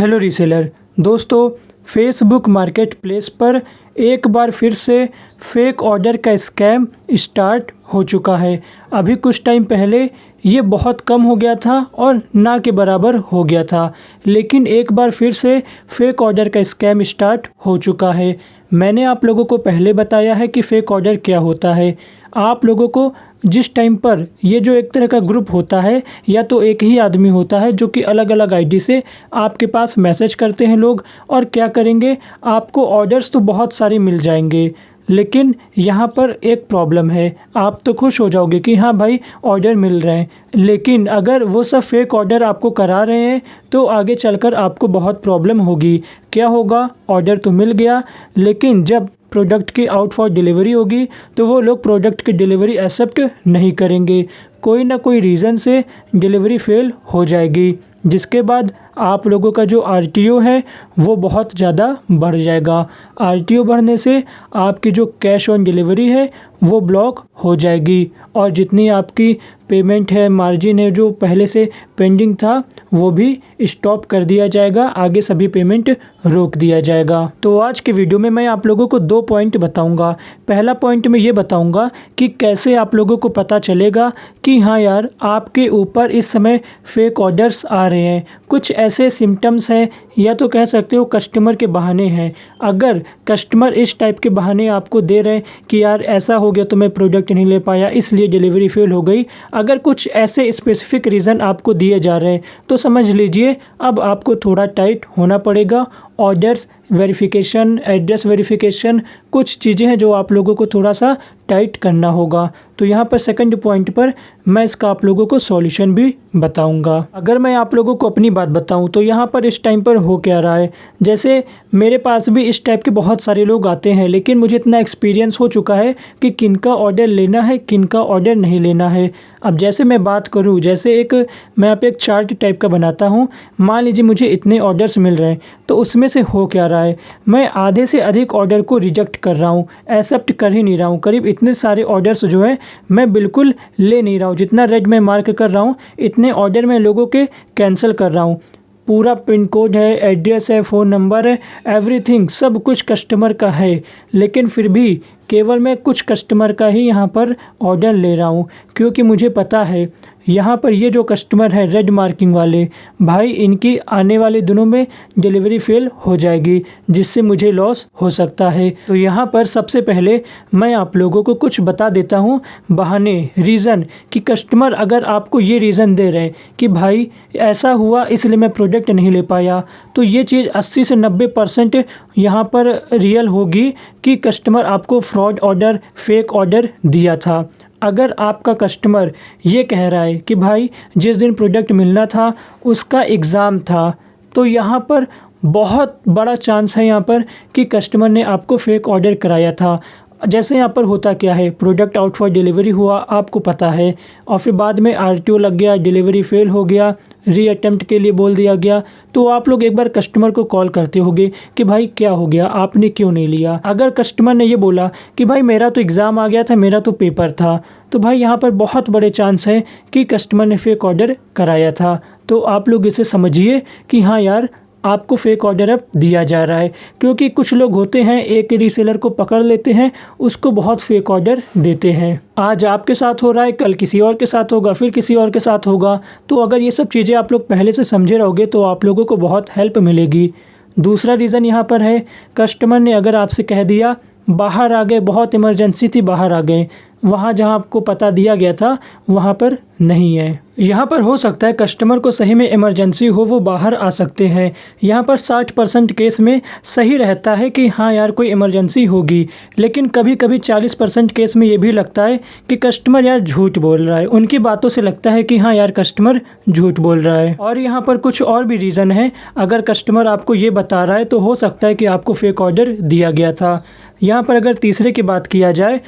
Hello reseller दोस्तों, Facebook market place पर एक बार फिर से फेक ऑर्डर का स्कैम स्टार्ट हो चुका है। अभी कुछ टाइम पहले ये बहुत कम हो गया था और ना के बराबर हो गया था, लेकिन एक बार फिर से फेक ऑर्डर का स्कैम स्टार्ट हो चुका है। मैंने आप लोगों को पहले बताया है कि फ़ेक ऑर्डर क्या होता है। आप लोगों को जिस टाइम पर ये जो एक तरह का ग्रुप होता है या तो एक ही आदमी होता है जो कि अलग अलग आईडी से आपके पास मैसेज करते हैं लोग, और क्या करेंगे, आपको ऑर्डर्स तो बहुत सारे मिल जाएंगे, लेकिन यहाँ पर एक प्रॉब्लम है। आप तो खुश हो जाओगे कि हाँ भाई ऑर्डर मिल रहे हैं, लेकिन अगर वो सब फेक ऑर्डर आपको करा रहे हैं तो आगे चलकर आपको बहुत प्रॉब्लम होगी। क्या होगा, ऑर्डर तो मिल गया, लेकिन जब प्रोडक्ट की आउट फॉर डिलीवरी होगी तो वो लोग प्रोडक्ट की डिलीवरी एक्सेप्ट नहीं करेंगे। कोई ना कोई रीज़न से डिलीवरी फेल हो जाएगी, जिसके बाद आप लोगों का जो RTO है वो बहुत ज़्यादा बढ़ जाएगा। RTO बढ़ने से आपकी जो कैश ऑन डिलीवरी है वो ब्लॉक हो जाएगी, और जितनी आपकी पेमेंट है, मार्जिन है, जो पहले से पेंडिंग था वो भी स्टॉप कर दिया जाएगा। आगे सभी पेमेंट रोक दिया जाएगा। तो आज के वीडियो में मैं आप लोगों को 2 पॉइंट बताऊंगा। पहला पॉइंट मैं ये बताऊंगा कि कैसे आप लोगों को पता चलेगा कि हाँ यार आपके ऊपर इस समय फेक ऑर्डर्स आ रहे हैं। कुछ ऐसे सिम्टम्स हैं या तो कह सकते हो कस्टमर के बहाने हैं। अगर कस्टमर इस टाइप के बहाने आपको दे रहे हैं कि यार ऐसा हो गया तो मैं प्रोडक्ट नहीं ले पाया इसलिए डिलीवरी फेल हो गई, अगर कुछ ऐसे स्पेसिफिक रीज़न आपको दिए जा रहे हैं तो समझ लीजिए अब आपको थोड़ा टाइट होना पड़ेगा। ऑर्डर्स वेरिफिकेशन, एड्रेस वेरिफिकेशन, कुछ चीज़ें हैं जो आप लोगों को थोड़ा सा टाइट करना होगा। तो यहाँ पर सेकंड पॉइंट पर मैं इसका आप लोगों को सॉल्यूशन भी बताऊंगा। अगर मैं आप लोगों को अपनी बात बताऊं तो यहाँ पर इस टाइम पर हो क्या रहा है, जैसे मेरे पास भी इस टाइप के बहुत सारे लोग आते हैं, लेकिन मुझे इतना एक्सपीरियंस हो चुका है कि किनका ऑर्डर लेना है, किनका ऑर्डर नहीं लेना है। अब जैसे मैं बात करूँ, जैसे मैं यहाँ पे एक चार्ट टाइप का बनाता हूँ। मान लीजिए मुझे इतने ऑर्डर्स मिल रहे हैं, तो उसमें से हो क्या रहा है, मैं आधे से अधिक ऑर्डर को रिजेक्ट कर रहा हूँ, एक्सेप्ट कर ही नहीं रहा हूँ। करीब इतने सारे ऑर्डर्स जो है मैं बिल्कुल ले नहीं रहा हूँ। जितना रेड मैं मार्क कर रहा हूँ इतने ऑर्डर मैं लोगों के कैंसिल कर रहा हूँ। पूरा पिन कोड है, एड्रेस है, फ़ोन नंबर है, एवरीथिंग सब कुछ कस्टमर का है, लेकिन फिर भी केवल मैं कुछ कस्टमर का ही यहाँ पर ऑर्डर ले रहा हूँ, क्योंकि मुझे पता है यहाँ पर ये जो कस्टमर है रेड मार्किंग वाले भाई, इनकी आने वाले दिनों में डिलीवरी फेल हो जाएगी, जिससे मुझे लॉस हो सकता है। तो यहाँ पर सबसे पहले मैं आप लोगों को कुछ बता देता हूँ बहाने, रीज़न, कि कस्टमर अगर आपको ये रीज़न दे रहे कि भाई ऐसा हुआ इसलिए मैं प्रोडक्ट नहीं ले पाया, तो ये चीज़ 80 से 90% यहाँ पर रियल होगी कि कस्टमर आपको फ्रॉड ऑर्डर, फेक ऑर्डर दिया था। अगर आपका कस्टमर ये कह रहा है कि भाई जिस दिन प्रोडक्ट मिलना था उसका एग्ज़ाम था, तो यहाँ पर बहुत बड़ा चांस है यहाँ पर कि कस्टमर ने आपको फेक ऑर्डर कराया था। जैसे यहाँ पर होता क्या है, प्रोडक्ट आउट फॉर डिलीवरी हुआ, आपको पता है, और फिर बाद में RTO लग गया, डिलीवरी फेल हो गया, रीअटेम्प्ट के लिए बोल दिया गया, तो आप लोग एक बार कस्टमर को कॉल करते होगे कि भाई क्या हो गया, आपने क्यों नहीं लिया। अगर कस्टमर ने ये बोला कि भाई मेरा तो एग्ज़ाम आ गया था, मेरा तो पेपर था, तो भाई यहाँ पर बहुत बड़े चांस है कि कस्टमर ने फेक ऑर्डर कराया था। तो आप लोग इसे समझिए कि हाँ यार आपको फेक ऑर्डर अब दिया जा रहा है, क्योंकि कुछ लोग होते हैं एक रीसेलर को पकड़ लेते हैं, उसको बहुत फेक ऑर्डर देते हैं। आज आपके साथ हो रहा है, कल किसी और के साथ होगा, फिर किसी और के साथ होगा। तो अगर ये सब चीज़ें आप लोग पहले से समझे रहोगे तो आप लोगों को बहुत हेल्प मिलेगी। दूसरा रीज़न यहाँ पर है, कस्टमर ने अगर आपसे कह दिया बाहर आ गए, बहुत इमरजेंसी थी बाहर आ गए, वहाँ जहाँ आपको पता दिया गया था वहाँ पर नहीं है। यहाँ पर हो सकता है कस्टमर को सही में इमरजेंसी हो, वो बाहर आ सकते हैं। यहाँ पर 60% केस में सही रहता है कि हाँ यार कोई इमरजेंसी होगी, लेकिन कभी कभी 40% केस में ये भी लगता है कि कस्टमर यार झूठ बोल रहा है। उनकी बातों से लगता है कि हाँ यार कस्टमर झूठ बोल रहा है। और यहाँ पर कुछ और भी रीज़न है। अगर कस्टमर आपको ये बता रहा है तो हो सकता है कि आपको फेक ऑर्डर दिया गया था। यहाँ पर अगर तीसरे की बात किया जाए,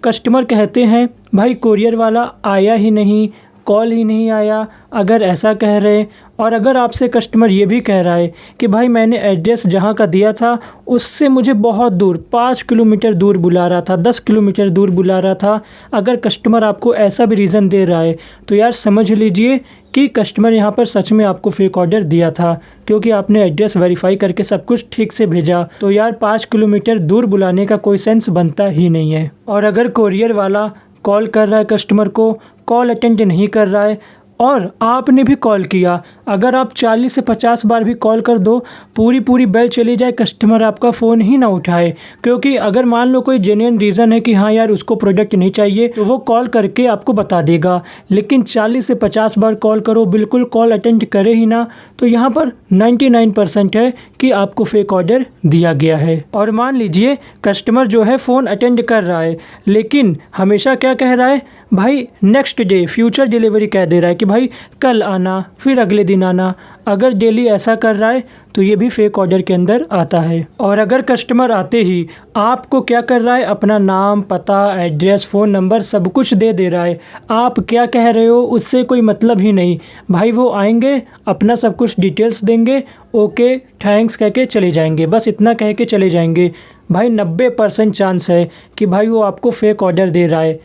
कस्टमर कहते हैं भाई कोरियर वाला आया ही नहीं, कॉल ही नहीं आया, अगर ऐसा कह रहे, और अगर आपसे कस्टमर ये भी कह रहा है कि भाई मैंने एड्रेस जहाँ का दिया था उससे मुझे बहुत दूर 5 किलोमीटर दूर बुला रहा था, 10 किलोमीटर दूर बुला रहा था, अगर कस्टमर आपको ऐसा भी रीज़न दे रहा है तो यार समझ लीजिए कि कस्टमर यहाँ पर सच में आपको फेक ऑर्डर दिया था, क्योंकि आपने एड्रेस वेरीफाई करके सब कुछ ठीक से भेजा। तो यार 5 किलोमीटर दूर बुलाने का कोई सेंस बनता ही नहीं है। और अगर कोरियर वाला कॉल कर रहा है कस्टमर को, कॉल अटेंड नहीं कर रहा है और आपने भी कॉल किया, अगर आप 40 से 50 बार भी कॉल कर दो, पूरी बेल चली जाए, कस्टमर आपका फ़ोन ही ना उठाए। क्योंकि अगर मान लो कोई जेन्युइन रीज़न है कि हाँ यार उसको प्रोडक्ट नहीं चाहिए, तो वो कॉल करके आपको बता देगा। लेकिन 40 से 50 बार कॉल करो, बिल्कुल कॉल अटेंड करे ही ना, तो यहाँ पर 99% है कि आपको फेक ऑर्डर दिया गया है। और मान लीजिए कस्टमर जो है फ़ोन अटेंड कर रहा है, लेकिन हमेशा क्या कह रहा है, भाई नेक्स्ट डे, फ्यूचर डिलीवरी कह दे रहा है कि भाई कल आना, फिर अगले दिन आना। अगर डेली ऐसा कर रहा है तो ये भी फेक ऑर्डर के अंदर आता है। और अगर कस्टमर आते ही आपको क्या कर रहा है, अपना नाम, पता, एड्रेस, फ़ोन नंबर सब कुछ दे रहा है, आप क्या कह रहे हो उससे कोई मतलब ही नहीं। भाई वो आएंगे, अपना सब कुछ डिटेल्स देंगे, ओके थैंक्स कह के चले जाएंगे, बस इतना कह के चले जाएंगे। भाई 90% चांस है कि भाई वो आपको फेक ऑर्डर दे रहा है।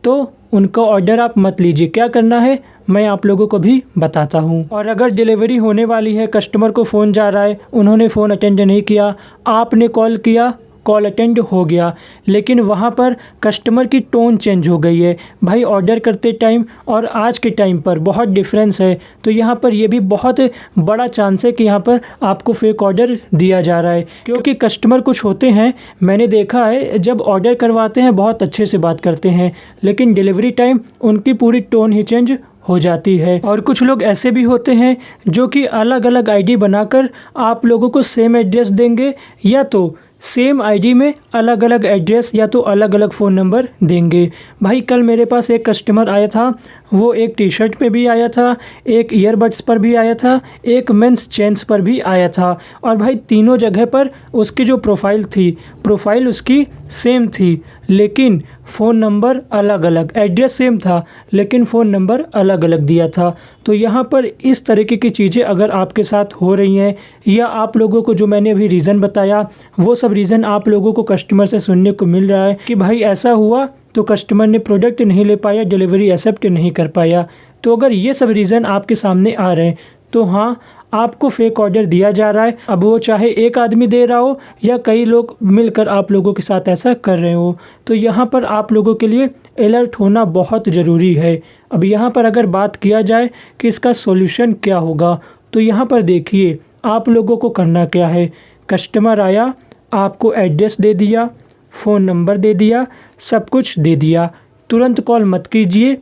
तो उनका ऑर्डर आप मत लीजिए। क्या करना है मैं आप लोगों को भी बताता हूँ। और अगर डिलीवरी होने वाली है, कस्टमर को फ़ोन जा रहा है, उन्होंने फ़ोन अटेंड नहीं किया, आपने कॉल किया, कॉल अटेंड हो गया, लेकिन वहाँ पर कस्टमर की टोन चेंज हो गई है। भाई ऑर्डर करते टाइम और आज के टाइम पर बहुत डिफरेंस है। तो यहाँ पर ये भी बहुत बड़ा चांस है कि यहाँ पर आपको फेक ऑर्डर दिया जा रहा है। क्योंकि कस्टमर कुछ होते हैं, मैंने देखा है, जब ऑर्डर करवाते हैं बहुत अच्छे से बात करते हैं, लेकिन डिलीवरी टाइम उनकी पूरी टोन ही चेंज हो जाती है। और कुछ लोग ऐसे भी होते हैं जो कि अलग अलग आईडी बनाकर आप लोगों को सेम एड्रेस देंगे, या तो सेम आईडी में अलग अलग एड्रेस या तो अलग अलग फ़ोन नंबर देंगे। भाई कल मेरे पास एक कस्टमर आया था, वो एक टी शर्ट पे भी आया था, एक ईयरबड्स पर भी आया था, एक मेंस चेन्स पर भी आया था। और भाई तीनों जगह पर उसकी जो प्रोफाइल थी, प्रोफाइल उसकी सेम थी, लेकिन फ़ोन नंबर अलग अलग, एड्रेस सेम था लेकिन फ़ोन नंबर अलग अलग दिया था। तो यहाँ पर इस तरीके की चीज़ें अगर आपके साथ हो रही हैं, या आप लोगों को जो मैंने अभी रीज़न बताया वो सब रीज़न आप लोगों को कस्टमर से सुनने को मिल रहा है कि भाई ऐसा हुआ तो कस्टमर ने प्रोडक्ट नहीं ले पाया, डिलीवरी एक्सेप्ट नहीं कर पाया, तो अगर ये सब रीज़न आपके सामने आ रहे हैं तो हाँ आपको फेक ऑर्डर दिया जा रहा है। अब वो चाहे एक आदमी दे रहा हो या कई लोग मिलकर आप लोगों के साथ ऐसा कर रहे हो, तो यहाँ पर आप लोगों के लिए अलर्ट होना बहुत ज़रूरी है। अब यहाँ पर अगर बात किया जाए कि इसका सॉल्यूशन क्या होगा, तो यहाँ पर देखिए आप लोगों को करना क्या है। कस्टमर आया, आपको एड्रेस दे दिया, फ़ोन नंबर दे दिया, सब कुछ दे दिया, तुरंत कॉल मत कीजिए,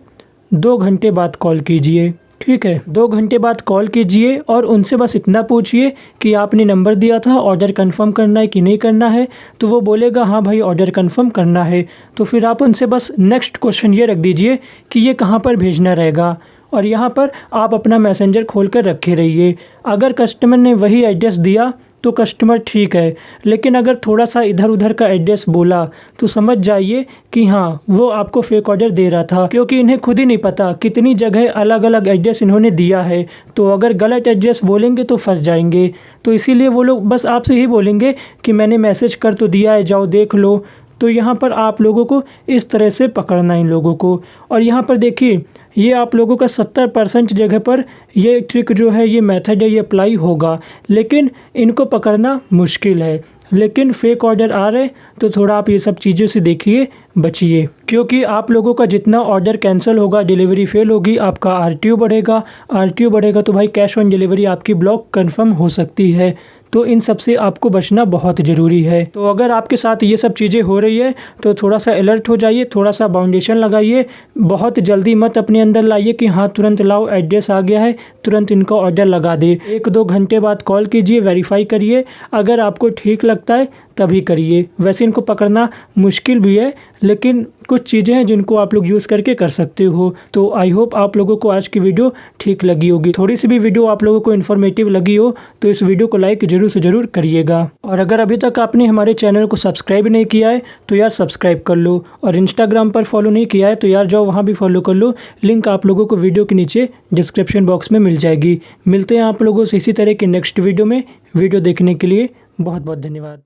2 घंटे बाद कॉल कीजिए, ठीक है। 2 घंटे बाद कॉल कीजिए और उनसे बस इतना पूछिए कि आपने नंबर दिया था, ऑर्डर कंफर्म करना है कि नहीं करना है। तो वो बोलेगा हाँ भाई ऑर्डर कंफर्म करना है। तो फिर आप उनसे बस नेक्स्ट क्वेश्चन ये रख दीजिए कि ये कहाँ पर भेजना रहेगा, और यहाँ पर आप अपना मैसेंजर खोल कर रखे रहिए। अगर कस्टमर ने वही एड्रेस दिया तो कस्टमर ठीक है, लेकिन अगर थोड़ा सा इधर उधर का एड्रेस बोला तो समझ जाइए कि हाँ वो आपको फेक ऑर्डर दे रहा था, क्योंकि इन्हें खुद ही नहीं पता कितनी जगह अलग अलग एड्रेस इन्होंने दिया है। तो अगर गलत एड्रेस बोलेंगे तो फंस जाएंगे। तो इसीलिए वो लोग बस आपसे ही बोलेंगे कि मैंने मैसेज कर तो दिया है, जाओ देख लो। तो यहाँ पर आप लोगों को इस तरह से पकड़ना है इन लोगों को। और यहाँ पर देखिए ये आप लोगों का 70% जगह पर ये ट्रिक जो है, ये मेथड है, ये अप्लाई होगा, लेकिन इनको पकड़ना मुश्किल है। लेकिन फेक ऑर्डर आ रहे तो थोड़ा आप ये सब चीज़ों से देखिए, बचिए, क्योंकि आप लोगों का जितना ऑर्डर कैंसिल होगा, डिलीवरी फेल होगी, आपका RTO बढ़ेगा। RTO बढ़ेगा तो भाई कैश ऑन डिलीवरी आपकी ब्लॉक कंफर्म हो सकती है। तो इन सब से आपको बचना बहुत ज़रूरी है। तो अगर आपके साथ ये सब चीज़ें हो रही है तो थोड़ा सा अलर्ट हो जाइए, थोड़ा सा बाउंडेशन लगाइए, बहुत जल्दी मत अपने अंदर लाइए कि हाँ तुरंत लाओ, एड्रेस आ गया है, तुरंत इनका ऑर्डर लगा दे। 1-2 घंटे बाद कॉल कीजिए, वेरीफाई करिए, अगर आपको ठीक लगता है तभी करिए। वैसे इनको पकड़ना मुश्किल भी है, लेकिन कुछ चीज़ें हैं जिनको आप लोग यूज़ करके कर सकते हो। तो आई होप आप लोगों को आज की वीडियो ठीक लगी होगी। थोड़ी सी भी वीडियो आप लोगों को इन्फॉर्मेटिव लगी हो तो इस वीडियो को लाइक जरूर से ज़रूर करिएगा। और अगर अभी तक आपने हमारे चैनल को सब्सक्राइब नहीं किया है तो यार सब्सक्राइब कर लो, और इंस्टाग्राम पर फॉलो नहीं किया है तो यार जाओ वहाँ भी फॉलो कर लो। लिंक आप लोगों को वीडियो के नीचे डिस्क्रिप्शन बॉक्स में मिल जाएगी। मिलते हैं आप लोगों से इसी तरह के नेक्स्ट वीडियो में। वीडियो देखने के लिए बहुत बहुत धन्यवाद।